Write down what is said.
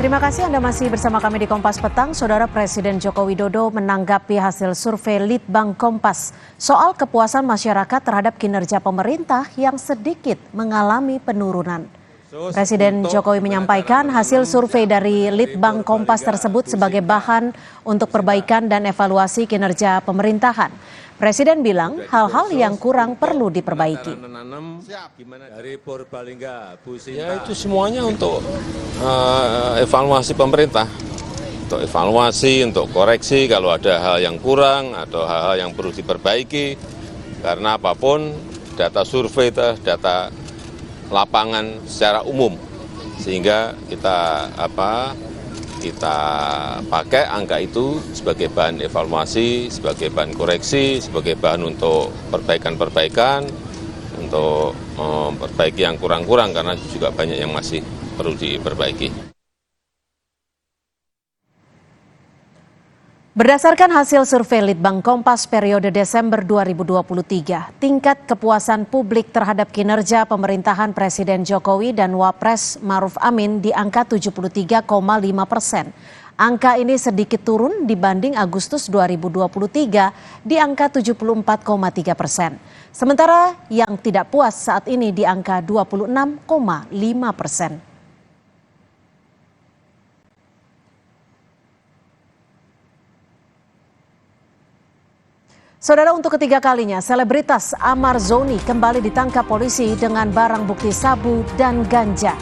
Terima kasih Anda masih bersama kami di Kompas Petang. Saudara Presiden Joko Widodo menanggapi hasil survei Litbang Kompas soal kepuasan masyarakat terhadap kinerja pemerintah yang sedikit mengalami penurunan. Presiden Jokowi menyampaikan hasil survei dari Litbang Kompas tersebut sebagai bahan untuk perbaikan dan evaluasi kinerja pemerintahan. Presiden bilang hal-hal yang kurang perlu diperbaiki. Ya itu semuanya untuk evaluasi pemerintah, untuk evaluasi, untuk koreksi kalau ada hal yang kurang atau hal-hal yang perlu diperbaiki. Karena apapun data survei itu data lapangan secara umum, sehingga kita pakai angka itu sebagai bahan evaluasi, sebagai bahan koreksi, sebagai bahan untuk perbaikan-perbaikan, untuk memperbaiki yang kurang-kurang karena juga banyak yang masih perlu diperbaiki. Berdasarkan hasil survei Litbang Kompas periode Desember 2023, tingkat kepuasan publik terhadap kinerja pemerintahan Presiden Jokowi dan Wapres Maruf Amin di angka 73,5%. Angka ini sedikit turun dibanding Agustus 2023 di angka 74,3%. Sementara yang tidak puas saat ini di angka 26,5%. Saudara, untuk ketiga kalinya, selebritas Amar Zoni kembali ditangkap polisi dengan barang bukti sabu dan ganja.